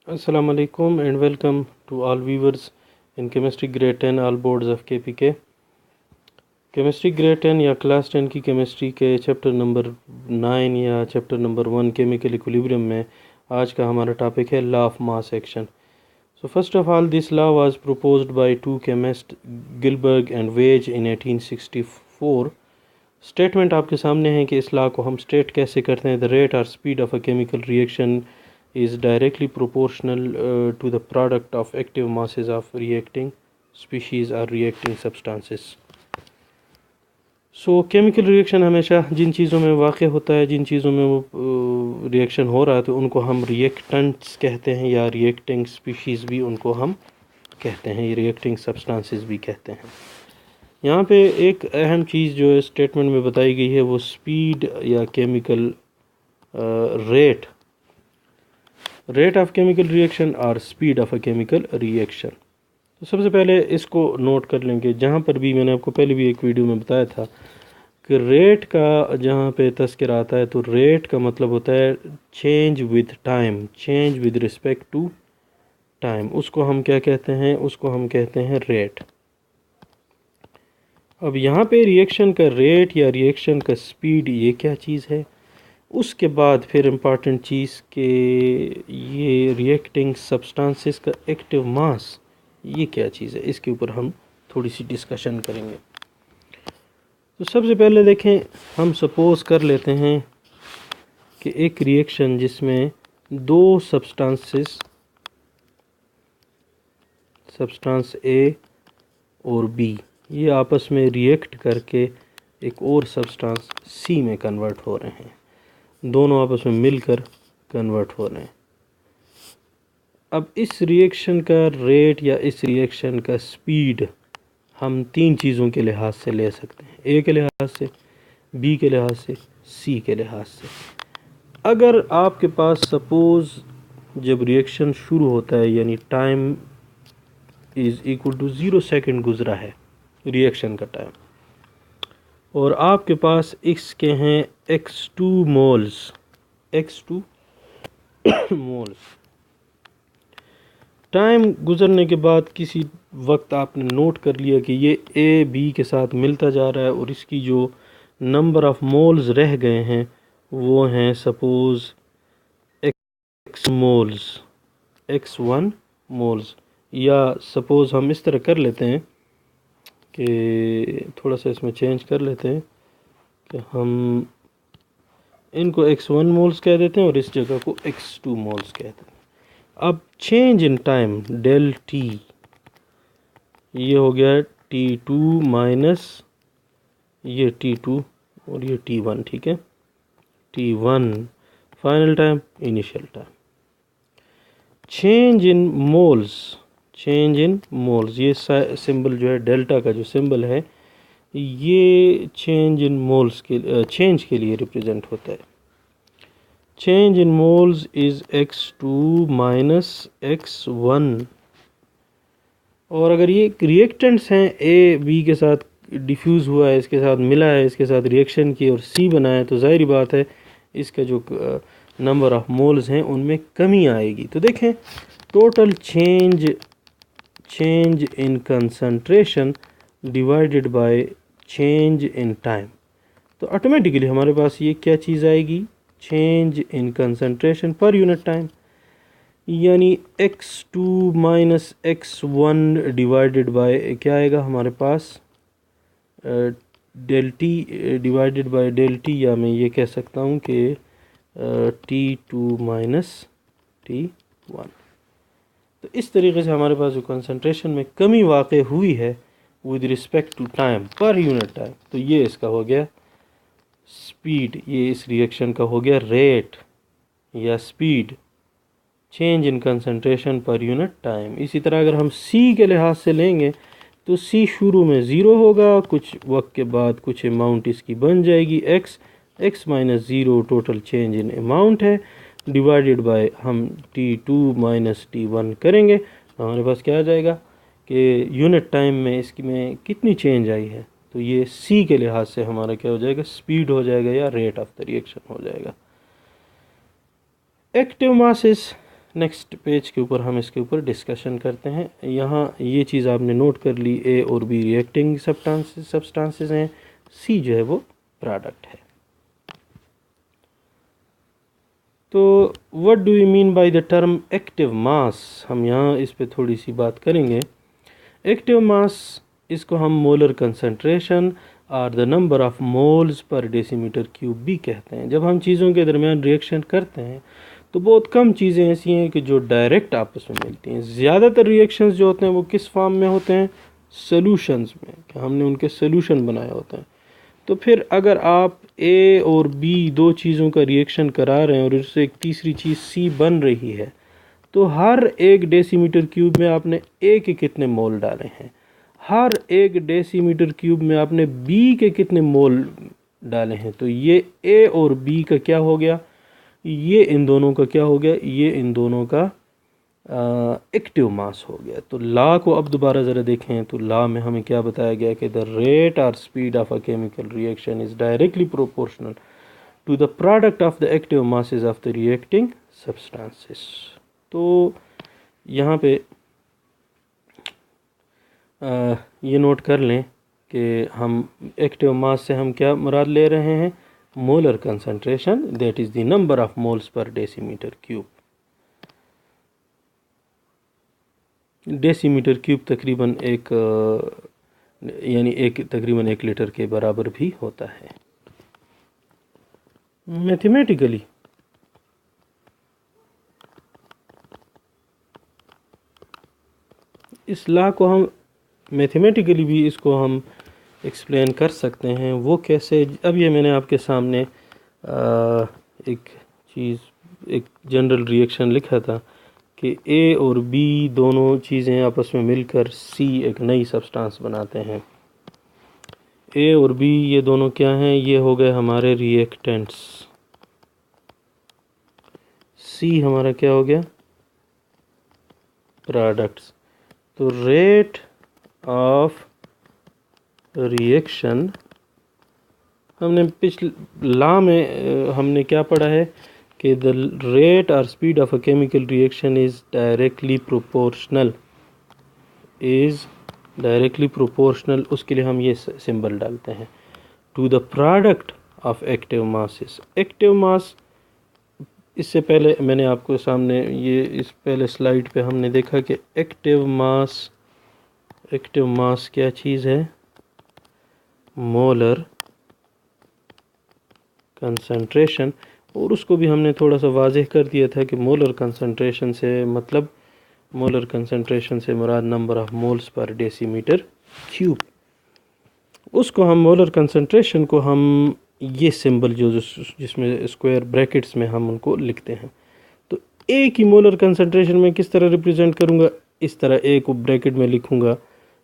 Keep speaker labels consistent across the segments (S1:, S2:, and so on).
S1: Assalamu alaikum and welcome to all viewers in Chemistry Grade 10 all boards of KPK। Chemistry grade 10 या class 10 की chemistry के chapter number 9 या chapter number 1 chemical equilibrium में आज का हमारा टॉपिक है law of mass action. So first of all this law was proposed by two chemist Guldberg and Waage in 1864। Statement आपके सामने है कि इस लॉ को हम स्टेट कैसे करते हैं। द रेट और speed of a chemical reaction is directly proportional to the product of active masses of reacting species or reacting substances। So chemical reaction हमेशा जिन चीज़ों में वाक़ होता है, जिन चीज़ों में वो रिएक्शन हो रहा है, तो उनको हम रिएक्टेंट्स कहते हैं या रिएक्टिंग स्पीशीज़ भी उनको हम कहते हैं, रिएक्टिंग सब्सटेंसेस भी कहते हैं। यहाँ पे एक अहम चीज़ जो स्टेटमेंट में बताई गई है वो स्पीड या chemical rate of chemical reaction और speed of a chemical reaction. तो सबसे पहले इसको नोट कर लेंगे। जहाँ पर भी मैंने आपको पहले भी एक वीडियो में बताया था कि रेट का जहाँ पे तस्करा आता है तो रेट का मतलब होता है change with time, change with respect to time. उसको हम क्या कहते हैं? उसको हम कहते हैं रेट। अब यहाँ पे रिएक्शन का रेट या रिएक्शन का स्पीड ये क्या चीज़ है? उसके बाद फिर इम्पॉर्टेंट चीज़ के ये रिएक्टिंग सब्सटेंसेस का एक्टिव मास ये क्या चीज़ है, इसके ऊपर हम थोड़ी सी डिस्कशन करेंगे। तो सबसे पहले देखें, हम सपोज कर लेते हैं कि एक रिएक्शन जिसमें दो सब्सटेंस ए और बी ये आपस में रिएक्ट करके एक और सब्सटेंस सी में कन्वर्ट हो रहे हैं, दोनों आपस में मिलकर कन्वर्ट हो रहे हैं। अब इस रिएक्शन का रेट या इस रिएक्शन का स्पीड हम तीन चीज़ों के लिहाज से ले सकते हैं, ए के लिहाज से, बी के लिहाज से, सी के लिहाज से। अगर आपके पास सपोज़ जब रिएक्शन शुरू होता है यानी time is equal to 0 second गुज़रा है रिएक्शन का टाइम, और आपके पास इसके हैं x2 moles, x2 moles. Time गुज़रने के बाद किसी वक्त आपने नोट कर लिया कि ये ए बी के साथ मिलता जा रहा है और इसकी जो नंबर ऑफ़ मोल्स रह गए हैं वो हैं suppose x moles, x1 moles. या सपोज़ हम इस तरह कर लेते हैं कि थोड़ा सा इसमें चेंज कर लेते हैं कि हम इनको x1 मोल्स कह देते हैं और इस जगह को x2 मोल्स कहते हैं। अब change in time del T ये हो गया T2 माइनस ये T2 और ये T1, ठीक है। T1 final time, initial time. Change in moles, change in moles ये सिंबल जो है डेल्टा का जो सिंबल है ये चेंज इन मोल्स के चेंज के लिए रिप्रेजेंट होता है। Change in moles is x2 minus x1। और अगर ये रिएक्टेंट्स हैं, ए बी के साथ डिफ्यूज़ हुआ है, इसके साथ मिला है, इसके साथ रिएक्शन की और सी बना है, तो ज़ाहिर बात है इसका जो नंबर ऑफ़ मोल्स हैं उनमें कमी आएगी। तो देखें total change in concentration divided by change in time, तो ऑटोमेटिकली हमारे पास ये क्या चीज़ आएगी? Change in concentration per unit time, यानी x2 minus x1 divided by क्या आएगा हमारे पास? Del t divided by del t, या मैं ये कह सकता हूँ कि T2 माइनस T1। तो इस तरीके से हमारे पास जो कंसंट्रेशन में कमी वाक़ हुई है विद रिस्पेक्ट टू टाइम पर यूनिट टाइम, तो ये इसका हो गया स्पीड, ये इस रिएक्शन का हो गया रेट या speed, change in concentration per unit time. इसी तरह अगर हम सी के लिहाज से लेंगे तो सी शुरू में 0 होगा, कुछ वक्त के बाद कुछ अमाउंट इसकी बन जाएगी x minus 0 total change in amount है, डिवाइडेड बाय हम T2 माइनस T1 करेंगे तो हमारे पास क्या आ जाएगा कि यूनिट टाइम में इसकी में कितनी चेंज आई है। तो ये सी के लिहाज से हमारा क्या हो जाएगा? स्पीड हो जाएगा या रेट ऑफ द रिएक्शन हो जाएगा। एक्टिव मासेस नेक्स्ट पेज के ऊपर हम इसके ऊपर डिस्कशन करते हैं। यहाँ ये चीज़ आपने नोट कर ली, ए और बी रिएक्टिंग सब्सटेंसेस हैं, सी जो है वो प्रोडक्ट है। तो what do you mean by the term active mass, हम यहाँ इस पे थोड़ी सी बात करेंगे। एक्टिव मास, इसको हम मोलर कंसंट्रेशन और द नंबर ऑफ मोल्स पर डेसीमीटर क्यूब भी कहते हैं। जब हम चीज़ों के दरमियान रिएक्शन करते हैं तो बहुत कम चीज़ें ऐसी हैं कि जो डायरेक्ट आपस में मिलती हैं। ज़्यादातर रिएक्शंस जो होते हैं वो किस फॉर्म में होते हैं? सॉल्यूशंस में, कि हमने उनके सॉल्यूशन बनाए होते हैं। तो फिर अगर आप ए और बी दो चीज़ों का रिएक्शन करा रहे हैं और उससे एक तीसरी चीज़ सी बन रही है, तो हर एक डेसीमीटर क्यूब में आपने ए के कितने मोल डाले हैं, हर एक डेसीमीटर क्यूब में आपने बी के कितने मोल डाले हैं। तो ये ए और बी का क्या हो गया, ये इन दोनों का क्या हो गया, ये इन दोनों का एक्टिव मास हो गया। तो लॉ को अब दोबारा ज़रा देखें तो लॉ में हमें क्या बताया गया कि द रेट और speed of a chemical reaction is directly proportional to the product of the active masses of the reacting substances. तो यहाँ पे ये नोट कर लें कि हम एक्टिव मास से हम क्या मुराद ले रहे हैं? Molar concentration, that is the number of moles पर डेसीमीटर क्यूब। डेसीमीटर क्यूब तकरीबन तकरीबन 1 लीटर के बराबर भी होता है। मैथमेटिकली इस लॉ को हम मैथमेटिकली भी इसको हम एक्सप्लेन कर सकते हैं। वो कैसे? अब ये मैंने आपके सामने एक जनरल रिएक्शन लिखा था कि ए और बी दोनों चीज़ें आपस में मिलकर सी एक नई सब्सटेंस बनाते हैं। ए और बी ये दोनों क्या हैं? ये हो गए हमारे रिएक्टेंट्स। सी हमारा क्या हो गया? प्रोडक्ट्स। तो रेट ऑफ रिएक्शन, हमने पिछले लॉ में हमने क्या पढ़ा है कि द रेट और speed of a chemical reaction is directly proportional, उसके लिए हम ये सिंबल डालते हैं, to the product of active masses. Active mass, इससे पहले मैंने आपको सामने इस पहले स्लाइड पे हमने देखा कि एक्टिव मास क्या चीज़ है? Molar concentration. और उसको भी हमने थोड़ा सा वाज़ेह कर दिया था कि मोलर कंसंट्रेशन से मुराद नंबर ऑफ मोल्स पर डेसीमीटर क्यूब। उसको हम मोलर कंसंट्रेशन को हम ये सिंबल जिसमें स्क्वायर ब्रैकेट्स में हम उनको लिखते हैं। तो ए की मोलर कंसंट्रेशन में किस तरह रिप्रेजेंट करूँगा? इस तरह ए को ब्रैकेट में लिखूँगा,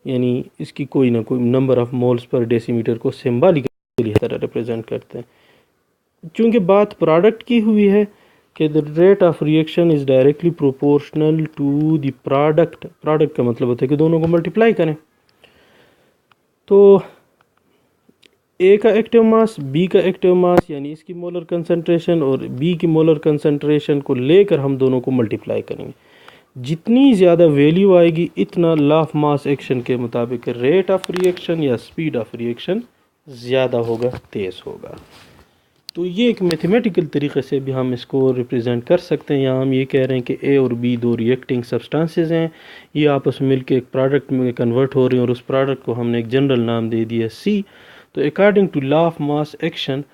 S1: यानी इसकी कोई ना कोई नंबर ऑफ मोल्स पर डेसीमीटर को सिंबॉलिकली तरह रिप्रेजेंट करते हैं। चूँकि बात प्रोडक्ट की हुई है कि the rate of reaction is directly proportional to the product का मतलब होता है कि दोनों को मल्टीप्लाई करें। तो ए का एक्टिव मास, बी का एक्टिव मास, यानी इसकी मोलर कंसंट्रेशन और बी की मोलर कंसंट्रेशन को लेकर हम दोनों को मल्टीप्लाई करेंगे। जितनी ज़्यादा वैल्यू आएगी इतना लॉ ऑफ मास एक्शन के मुताबिक रेट ऑफ रिएक्शन या स्पीड ऑफ रिएक्शन ज़्यादा होगा, तेज़ होगा। तो ये एक मैथमेटिकल तरीक़े से भी हम इसको रिप्रेजेंट कर सकते हैं। यहाँ हम ये कह रहे हैं कि ए और बी दो रिएक्टिंग सब्सटेंसेस हैं, ये आपस में मिलकर एक प्रोडक्ट में कन्वर्ट हो रही हैं और उस प्रोडक्ट को हमने एक जनरल नाम दे दिया सी। तो according to law of mass action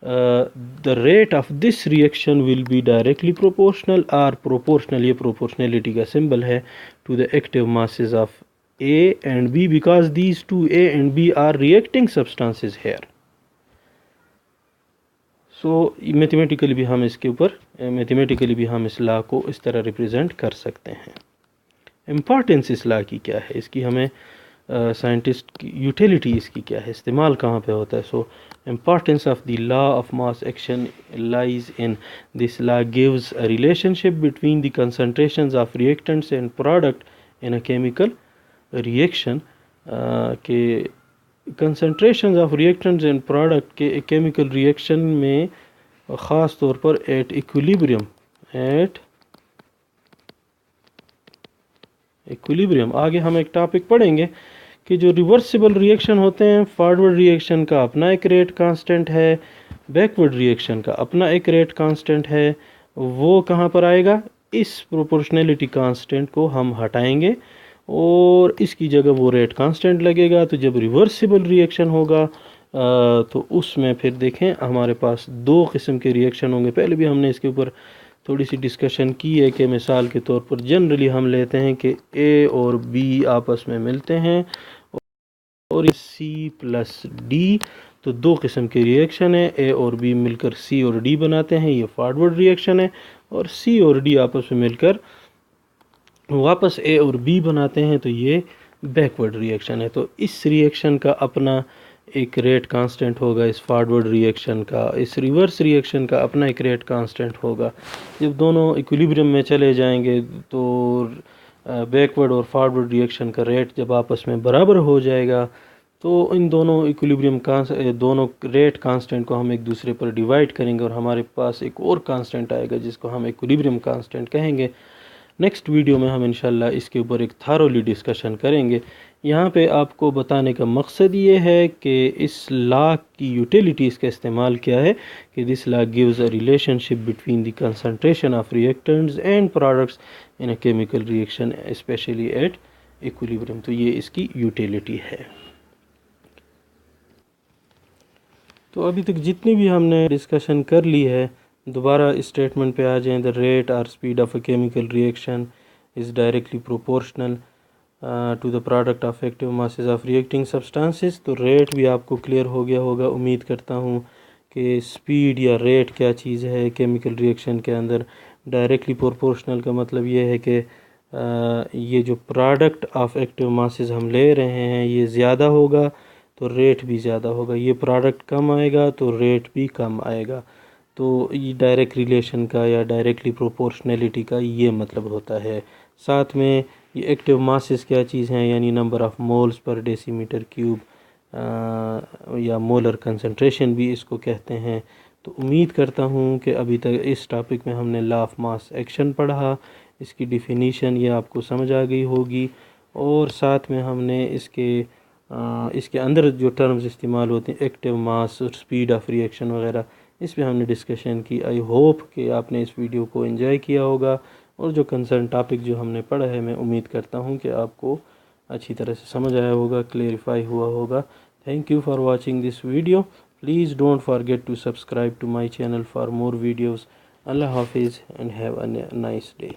S1: the rate of this reaction will be directly proportional और प्रोपोर्शनल, ये प्रोपोर्शनलिटी का सिंबल है, to the active masses of A and B because these two A and B are reacting substances here. So mathematically भी हम इस law को इस तरह रिप्रेजेंट कर सकते हैं। इम्पॉर्टेंस इस लॉ की क्या है, इसकी हमें साइंटिस्ट की यूटिलिटी इसकी क्या है, इस्तेमाल कहाँ पे होता है? So importance of the law of mass action lies in this law gives a relationship between the concentrations of reactants and product in a chemical reaction. के concentrations of reactants and product के chemical reaction में ख़ास तौर पर at equilibrium equilibrium. आगे हम एक topic पढ़ेंगे कि जो रिवर्सिबल रिएक्शन होते हैं, फॉरवर्ड रिएक्शन का अपना एक रेट कांस्टेंट है, बैकवर्ड रिएक्शन का अपना एक रेट कांस्टेंट है। वो कहाँ पर आएगा? इस प्रोपोर्शनैलिटी कांस्टेंट को हम हटाएंगे और इसकी जगह वो रेट कांस्टेंट लगेगा। तो जब रिवर्सिबल रिएक्शन होगा तो उसमें फिर देखें हमारे पास दो किस्म के रिएक्शन होंगे। पहले भी हमने इसके ऊपर थोड़ी सी डिस्कशन की है कि मिसाल के तौर पर जनरली हम लेते हैं कि ए और बी आपस में मिलते हैं और सी प्लस डी, तो दो किस्म के रिएक्शन है। ए और बी मिलकर सी और डी बनाते हैं, ये फॉरवर्ड रिएक्शन है। और सी और डी आपस में मिलकर वापस ए और बी बनाते हैं, तो ये बैकवर्ड रिएक्शन है। तो इस रिएक्शन का अपना एक रेट कांस्टेंट होगा, इस फॉरवर्ड रिएक्शन का, इस रिवर्स रिएक्शन का अपना एक रेट कांस्टेंट होगा। जब दोनों इक्विलिब्रियम में चले जाएंगे तो बैकवर्ड और फॉरवर्ड रिएक्शन का रेट जब आपस में बराबर हो जाएगा तो इन दोनों दोनों रेट कांस्टेंट को हम एक दूसरे पर डिवाइड करेंगे और हमारे पास एक और कांस्टेंट आएगा जिसको हम इक्विलिब्रियम कांस्टेंट कहेंगे। नेक्स्ट वीडियो में हम इंशाल्लाह इसके ऊपर एक थारोली डिस्कशन करेंगे। यहाँ पे आपको बताने का मकसद ये है कि इस लॉ की यूटिलिटीज़ का इस्तेमाल क्या है कि this law gives a relationship between the concentration of reactants and products in a chemical reaction specially at equilibrium. तो ये इसकी यूटिलिटी है। तो अभी तक जितनी भी हमने डिस्कशन कर ली है, दोबारा स्टेटमेंट पे आ जाएं। द रेट और speed of a chemical reaction is directly proportional to the product of active masses of reacting substances. तो रेट भी आपको क्लियर हो गया होगा, उम्मीद करता हूँ कि स्पीड या रेट क्या चीज़ है केमिकल रिएक्शन के अंदर। डायरेक्टली प्रोपोर्शनल का मतलब ये है कि ये जो प्रोडक्ट ऑफ एक्टिव मासेस हम ले रहे हैं ये ज़्यादा होगा तो रेट भी ज़्यादा होगा, ये प्रोडक्ट कम आएगा तो रेट भी कम आएगा। तो ये डायरेक्ट रिलेशन का या डायरेक्टली प्रोपोर्शनैलिटी का ये मतलब होता है। साथ में ये एक्टिव मासेस क्या चीज़ हैं, यानी number of moles per decimetre cube या मोलर कंसंट्रेशन भी इसको कहते हैं। तो उम्मीद करता हूँ कि अभी तक इस टॉपिक में हमने लॉ ऑफ मास एक्शन पढ़ा, इसकी डिफिनीशन ये आपको समझ आ गई होगी। और साथ में हमने इसके अंदर जो टर्म्स इस्तेमाल होते हैं एक्टिव मास और स्पीड ऑफ रिएक्शन वगैरह, इस पे हमने डिस्कशन की। आई होप कि आपने इस वीडियो को एंजॉय किया होगा और जो कंसर्न टॉपिक जो हमने पढ़ा है मैं उम्मीद करता हूँ कि आपको अच्छी तरह से समझ आया होगा, क्लेरिफाई हुआ होगा। Thank you for watching this video. Please don't forget to subscribe to my channel for more videos. अल्लाह हाफिज़ and have a nice day.